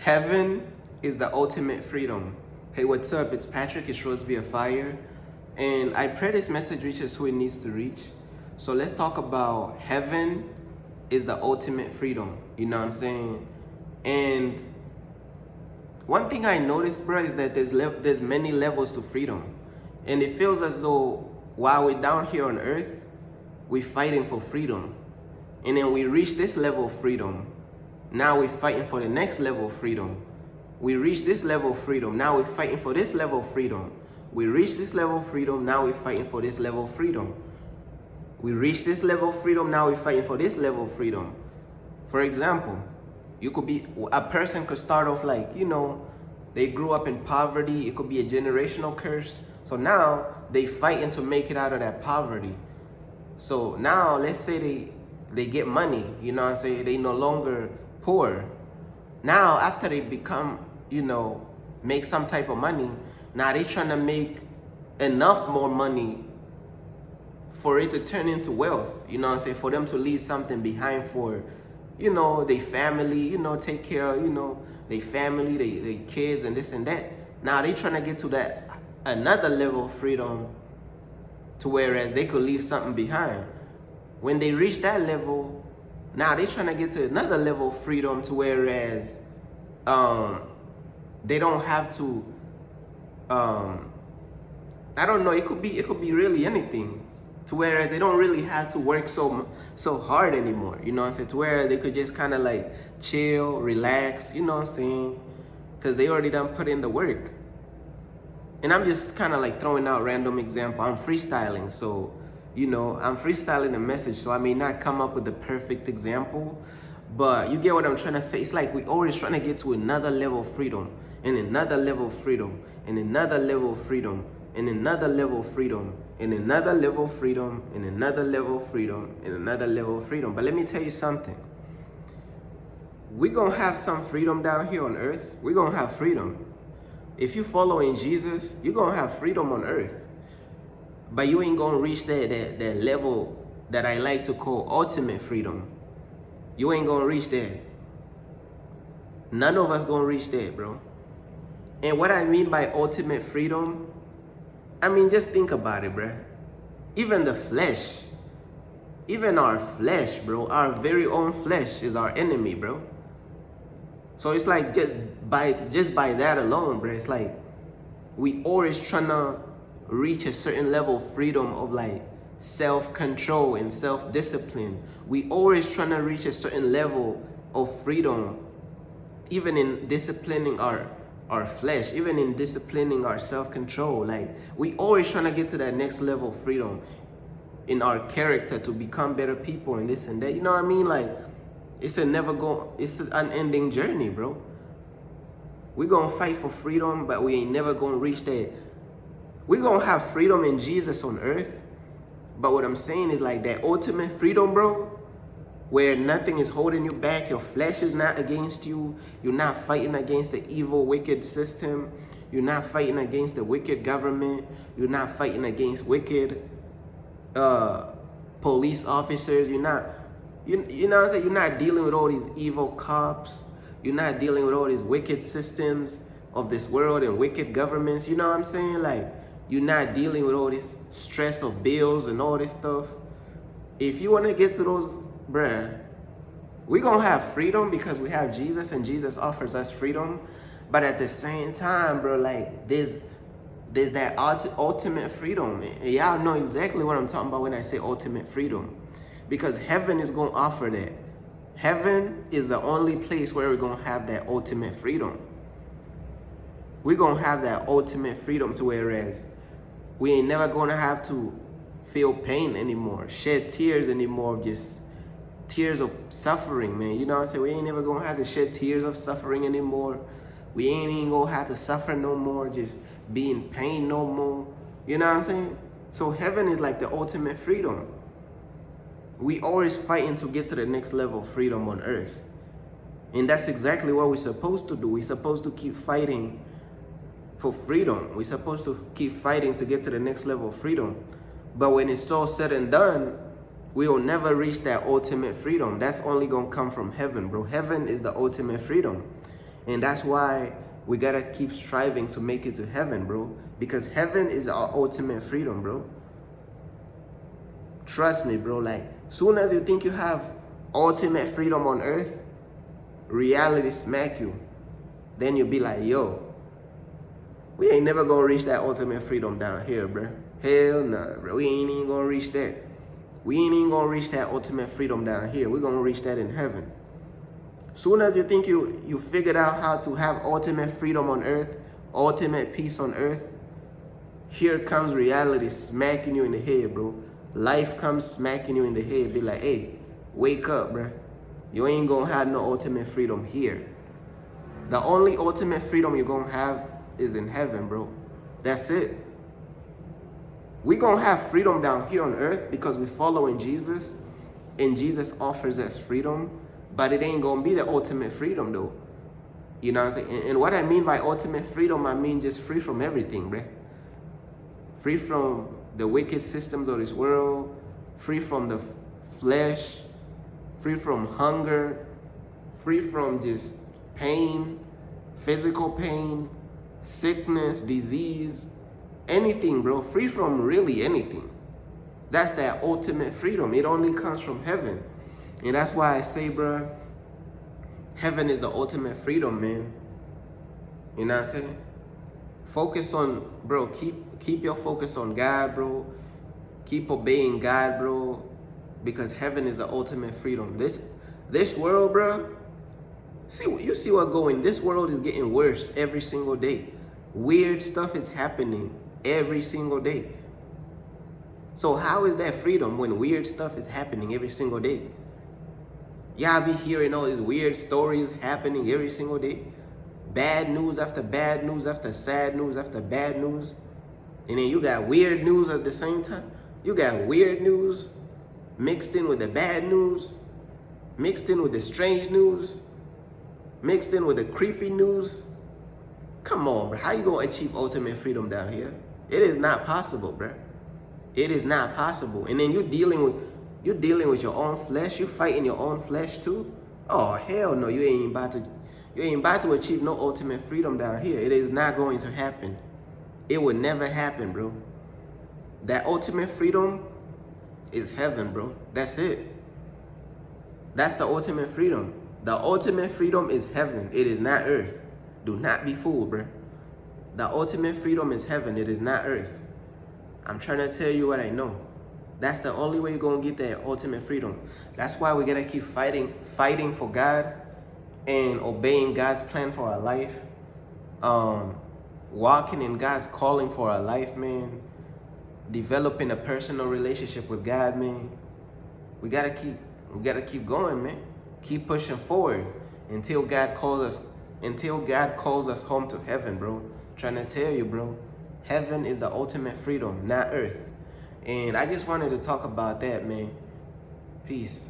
Heaven is the ultimate freedom. Hey, what's up? It's Patrick. It's Rose via Fire. And I pray this message reaches who it needs to reach. So let's talk about heaven is the ultimate freedom. You know what I'm saying? And one thing I noticed, bro, is that there's many levels to freedom. And it feels as though while we're down here on earth, we're fighting for freedom. And then we reach this level of freedom. Now we're fighting for the next level of freedom. We reach this level of freedom. Now we're fighting for this level of freedom. We reach this level of freedom. Now we're fighting for this level of freedom. We reach this level of freedom. Now we're fighting for this level of freedom. For example, a person could start off like, they grew up in poverty. It could be a generational curse. So now they fighting to make it out of that poverty. So now let's say they get money, they no longer poor. Now after they become, make some type of money, now they trying to make enough more money for it to turn into wealth, for them to leave something behind for, their family, take care of, their family, their kids and this and that. Now they trying to get to that another level of freedom to whereas they could leave something behind. When they reach that level, now they trying to get to another level of freedom to whereas they don't have to, I don't know, it could be really anything. To whereas they don't really have to work so hard anymore, to where they could just kind of like chill, relax, because they already done put in the work. And I'm just kind of like throwing out random example. I'm freestyling, so I'm freestyling the message, so I may not come up with the perfect example, but you get what I'm trying to say. It's like we always trying to get to another level of freedom, and another level of freedom, and another level of freedom, and another level of freedom, and another level of freedom, and another level of freedom, and another level of freedom. But let me tell you something. We're going to have some freedom down here on earth. We're going to have freedom. If you follow in Jesus, you're going to have freedom on earth. But you ain't going to reach that level that I like to call ultimate freedom. You ain't going to reach there. None of us going to reach there, bro. And what I mean by ultimate freedom, just think about it, bro. Even the flesh, even our flesh, bro, our very own flesh is our enemy, bro. So it's like just by that alone, bro, it's like we always trying to reach a certain level of freedom of like self-control and self-discipline. We always trying to reach a certain level of freedom, even in disciplining our flesh, even in disciplining our self-control. Like we always trying to get to that next level of freedom in our character to become better people and this and that. You know what I mean? Like it's an unending journey, bro. We're gonna fight for freedom, but we ain't never gonna reach that. We're gonna have freedom in Jesus on earth. But what I'm saying is like that ultimate freedom, bro, where nothing is holding you back. Your flesh is not against you. You're not fighting against the evil, wicked system. You're not fighting against the wicked government. You're not fighting against wicked police officers. You know what I'm saying? You're not dealing with all these evil cops. You're not dealing with all these wicked systems of this world and wicked governments. You know what I'm saying? Like, you're not dealing with all this stress of bills and all this stuff. If you want to get to those, bruh, we're going to have freedom because we have Jesus and Jesus offers us freedom. But at the same time, bro, like there's that ultimate freedom. And y'all know exactly what I'm talking about when I say ultimate freedom. Because heaven is going to offer that. Heaven is the only place where we're going to have that ultimate freedom. We're going to have that ultimate freedom to whereas we ain't never going to have to feel pain anymore, shed tears anymore, just tears of suffering, man. You know what I'm saying? We ain't never going to have to shed tears of suffering anymore. We ain't even going to have to suffer no more, just be in pain no more. You know what I'm saying? So heaven is like the ultimate freedom. We always fighting to get to the next level of freedom on earth. And that's exactly what we're supposed to do. We're supposed to keep fighting for freedom. We're supposed to keep fighting to get to the next level of freedom. But when it's all said and done, we will never reach that ultimate freedom. That's only going to come from heaven, bro. Heaven is the ultimate freedom. And that's why we gotta keep striving to make it to heaven, bro. Because heaven is our ultimate freedom, bro. Trust me, bro. Like, soon as you think you have ultimate freedom on earth, reality smack you. Then you'll be like, yo, we ain't never gonna reach that ultimate freedom down here, bro. Hell nah, bro. We ain't even gonna reach that. We ain't even gonna reach that ultimate freedom down here. We're gonna reach that in heaven. Soon as you think you figured out how to have ultimate freedom on earth, ultimate peace on earth, here comes reality smacking you in the head, bro. Life comes smacking you in the head. Be like, hey, wake up, bro. You ain't gonna have no ultimate freedom here. The only ultimate freedom you're gonna have is in heaven, bro. That's it. We gonna have freedom down here on earth because we follow in Jesus, and Jesus offers us freedom, but it ain't gonna be the ultimate freedom though. You know what I'm saying? And what I mean by ultimate freedom, I mean just free from everything, bro. Free from the wicked systems of this world, free from the flesh, free from hunger, free from just pain, physical pain, sickness, disease, anything, bro. Free from really anything. That's that ultimate freedom. It only comes from heaven. And that's why I say, bro, heaven is the ultimate freedom, man. You know what I'm saying? Focus on, bro, keep your focus on God, bro. Keep obeying God, bro, because heaven is the ultimate freedom. This world, bro, you see what going. This world is getting worse every single day. Weird stuff is happening every single day. So how is that freedom when weird stuff is happening every single day? Y'all be hearing all these weird stories happening every single day. Bad news after bad news after sad news after bad news. And then you got weird news at the same time. You got weird news mixed in with the bad news, mixed in with the strange news, mixed in with the creepy news. Come on, bro. How you gonna achieve ultimate freedom down here? It is not possible, bro. It is not possible. And then you're dealing with your own flesh. You're fighting your own flesh too. Oh hell no! You ain't about to achieve no ultimate freedom down here. It is not going to happen. It would never happen, bro. That ultimate freedom is heaven, bro. That's it. That's the ultimate freedom. The ultimate freedom is heaven. It is not earth. Do not be fooled, bro. The ultimate freedom is heaven. It is not earth. I'm trying to tell you what I know. That's the only way you're going to get that ultimate freedom. That's why we got to keep fighting for God and obeying God's plan for our life. Walking in God's calling for our life, man. Developing a personal relationship with God, man. We gotta keep going, man. Keep pushing forward until God calls us home to heaven, bro. Trying to tell you, bro. Heaven is the ultimate freedom, not earth. And I just wanted to talk about that, man. Peace.